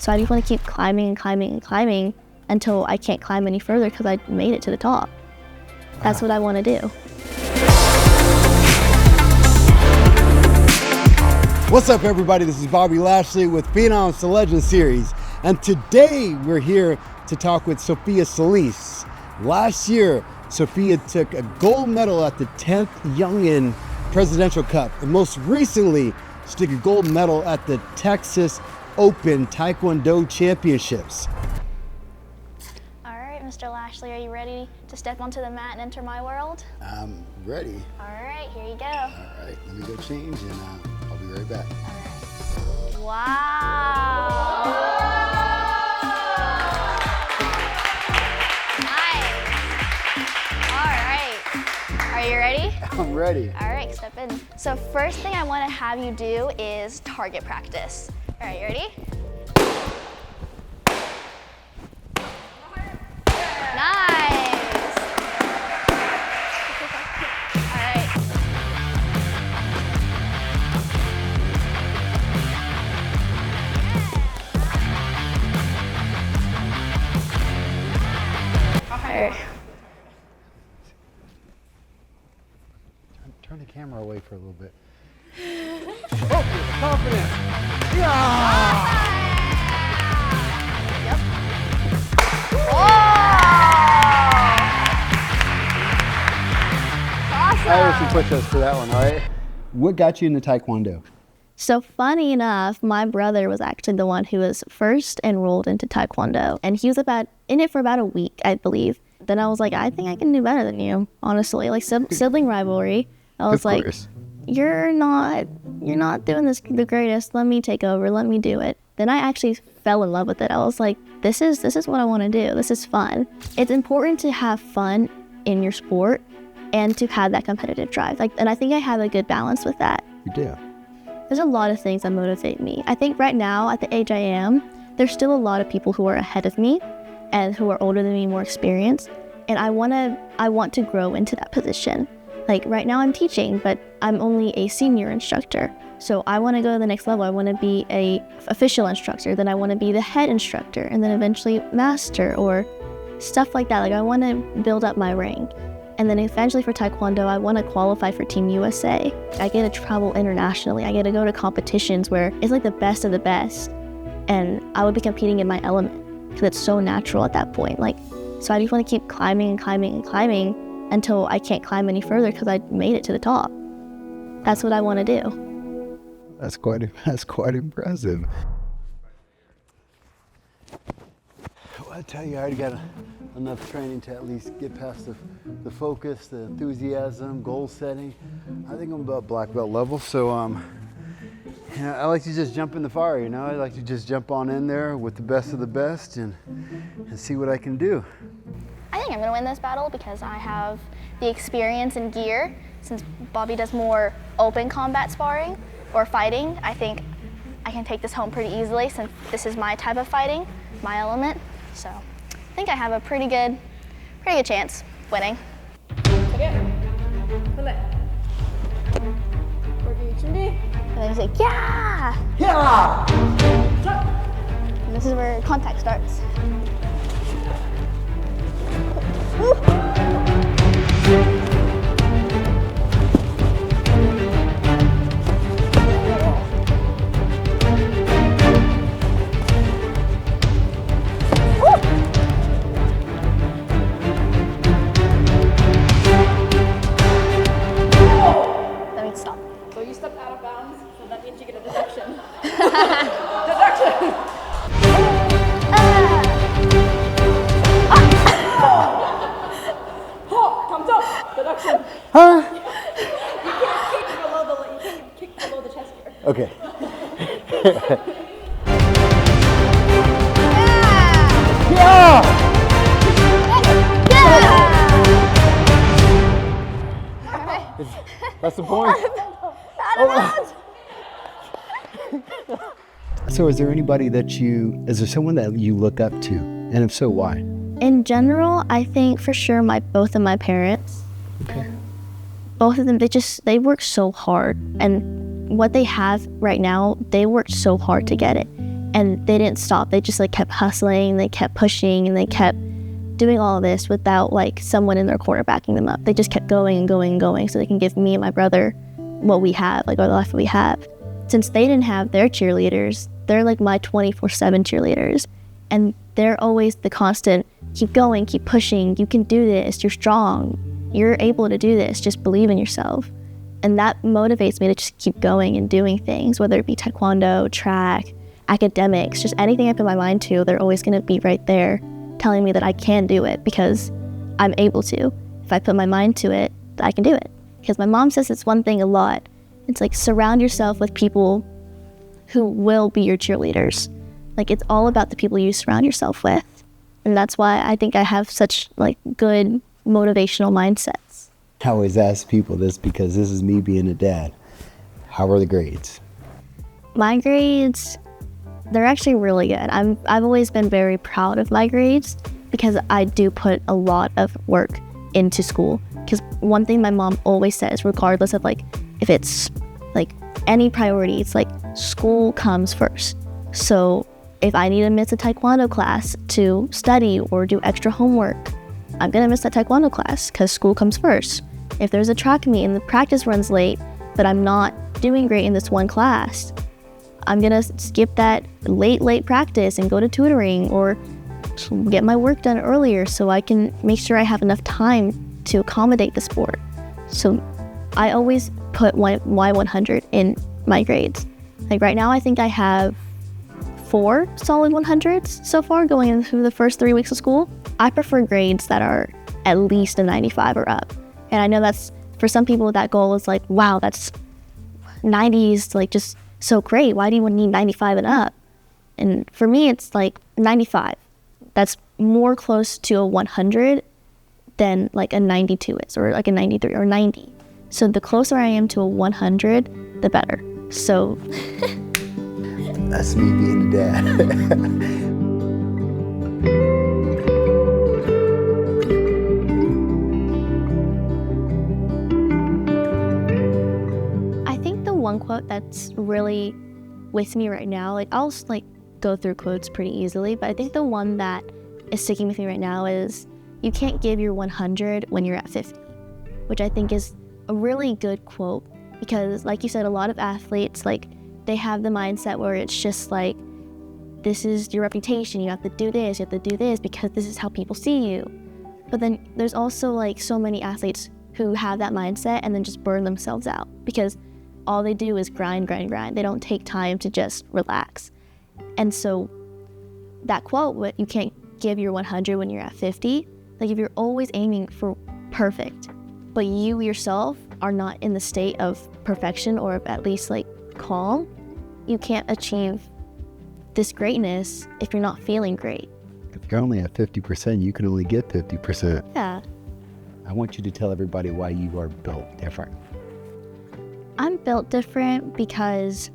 So I just want to keep climbing and climbing and climbing until I can't climb any further because I made it to the top. That's what I want to do. What's up, everybody? This is Bobby Lashley with Phenoms to Legend series. And today we're here to talk with Sofia Solis. Last year, Sofia took a gold medal at the 10th Youngin Presidential Cup. And most recently, she took a gold medal at the Texas Open Taekwondo Championships. All right, Mr. Lashley, are you ready to step onto the mat and enter my world? I'm ready. All right, here you go. All right, let me go change and I'll be right back. All right. Wow. Nice. All right. Are you ready? I'm ready. All right, step in. So first thing I want to have you do is target practice. All right, you ready? Nice. All right. All right. Turn the camera away for a little bit. Focus, confidence. Yeah! Yep. Awesome. I owe some push-ups for that one, all right? What got you into Taekwondo? So funny enough, my brother was actually the one who was first enrolled into Taekwondo. And he was in it for about a week, I believe. Then I was like, I think I can do better than you, honestly. Like sibling rivalry. I was like, you're not doing this the greatest. Let me take over. Let me do it. Then I actually fell in love with it. I was like, this is what I want to do. This is fun. It's important to have fun in your sport and to have that competitive drive. And I think I have a good balance with that. You do. There's a lot of things that motivate me. I think right now, at the age I am, there's still a lot of people who are ahead of me and who are older than me, more experienced. And I want to grow into that position. Like right now I'm teaching, but I'm only a senior instructor. So I want to go to the next level. I want to be a official instructor. Then I want to be the head instructor and then eventually master or stuff like that. Like I want to build up my rank. And then eventually for Taekwondo, I want to qualify for Team USA. I get to travel internationally. I get to go to competitions where it's like the best of the best. And I would be competing in my element because it's so natural at that point. So I just want to keep climbing and climbing and climbing until I can't climb any further because I made it to the top. That's what I want to do. That's quite impressive. Well, I tell you, I already got enough training to at least get past the focus, the enthusiasm, goal setting. I think I'm about black belt level, so I like to just jump in the fire, you know? I like to just jump on in there with the best of the best and see what I can do. I think I'm going to win this battle because I have the experience and gear. Since Bobby does more open combat sparring or fighting, I think I can take this home pretty easily since this is my type of fighting, my element. So I think I have a pretty good chance winning. Okay. And then you say, yeah! Yeah! And this is where contact starts. Let me stop. So you stepped out of bounds, so that means you get a deduction. Deduction! Thumbs up! Deduction. Huh? You can't kick below the chest here. Okay. Yeah! That's the point. So is there anybody is there someone that you look up to? And if so, why? In general, I think for sure both of my parents. Okay. Both of them, they work so hard. And what they have right now, they worked so hard to get it. And they didn't stop. They just like kept hustling, they kept pushing, and they kept doing all of this without like someone in their corner backing them up. They just kept going and going and going so they can give me and my brother what we have, like our life we have. Since they didn't have their cheerleaders, they're like my 24/7 cheerleaders. And they're always the constant, keep going, keep pushing, you can do this, you're strong, you're able to do this, just believe in yourself. And that motivates me to just keep going and doing things, whether it be taekwondo, track, academics, just anything I put my mind to, they're always gonna be right there telling me that I can do it because I'm able to. If I put my mind to it, I can do it. Because my mom says it's one thing a lot. It's like surround yourself with people who will be your cheerleaders. Like it's all about the people you surround yourself with. And that's why I think I have such like good motivational mindsets. I always ask people this because this is me being a dad. How are the grades? My grades, they're actually really good. I've always been very proud of my grades because I do put a lot of work into school. Because one thing my mom always says, regardless of like if it's like any priority, it's like school comes first. So if I need to miss a taekwondo class to study or do extra homework, I'm gonna miss that taekwondo class because school comes first. If there's a track meet and the practice runs late, but I'm not doing great in this one class, I'm gonna skip that late practice and go to tutoring or get my work done earlier so I can make sure I have enough time to accommodate the sport. So I always put my 100 in my grades. Like right now I think I have 4 solid 100s so far going into the first 3 weeks of school. I prefer grades that are at least a 95 or up. And I know that's, for some people that goal is like, wow, that's 90s, like just so great. Why do you need 95 and up? And for me, it's like 95. That's more close to a 100 than like a 92 is, or like a 93 or 90. So the closer I am to a 100, the better. So that's me being a dad. I think the one quote that's really with me right now, like I'll like go through quotes pretty easily, but I think the one that is sticking with me right now is you can't give your 100 when you're at 50, which I think is a really good quote because like you said, a lot of athletes, like they have the mindset where it's just like, this is your reputation, you have to do this, you have to do this because this is how people see you. But then there's also like so many athletes who have that mindset and then just burn themselves out because all they do is grind. They don't take time to just relax. And so that quote, you can't give your 100 when you're at 50, like if you're always aiming for perfect, but you yourself are not in the state of perfection or at least like calm, you can't achieve this greatness if you're not feeling great. If you're only at 50%, you can only get 50%. Yeah. I want you to tell everybody why you are built different. I'm built different because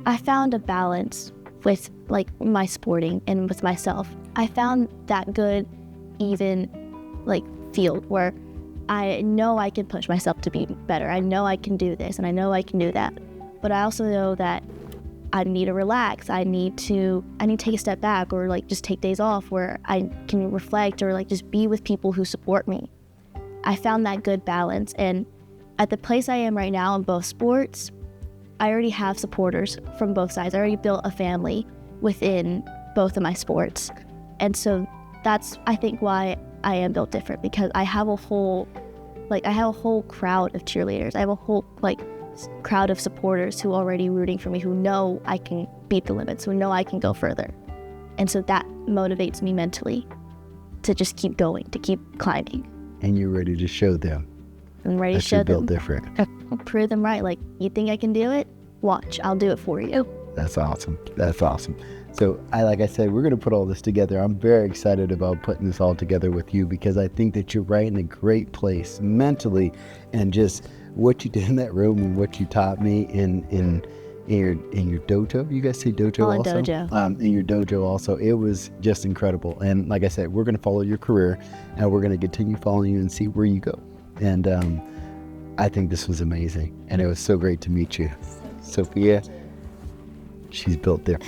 I found a balance with like my sporting and with myself. I found that good, even like field where I know I can push myself to be better. I know I can do this and I know I can do that. But I also know that I need to relax. I need to take a step back or like just take days off where I can reflect or like just be with people who support me. I found that good balance, and at the place I am right now in both sports, I already have supporters from both sides. I already built a family within both of my sports. And so that's, I think, why I am built different, because I have a whole crowd of cheerleaders. I have a whole crowd of supporters who are already rooting for me, who know I can beat the limits, who know I can go further. And so that motivates me mentally to just keep going, to keep climbing. And you're ready to show them. I'm ready to show them. That you're built different. I'll prove them right. Like, you think I can do it? Watch, I'll do it for you. That's awesome. That's awesome. So like I said, we're going to put all this together. I'm very excited about putting this all together with you because I think that you're right in a great place mentally, and just what you did in that room and what you taught me in your dojo. You guys say dojo also? Dojo. In your dojo also. It was just incredible. And like I said, we're going to follow your career and we're going to continue following you and see where you go. And I think this was amazing. And it was so great to meet you. Sophia, she's built there.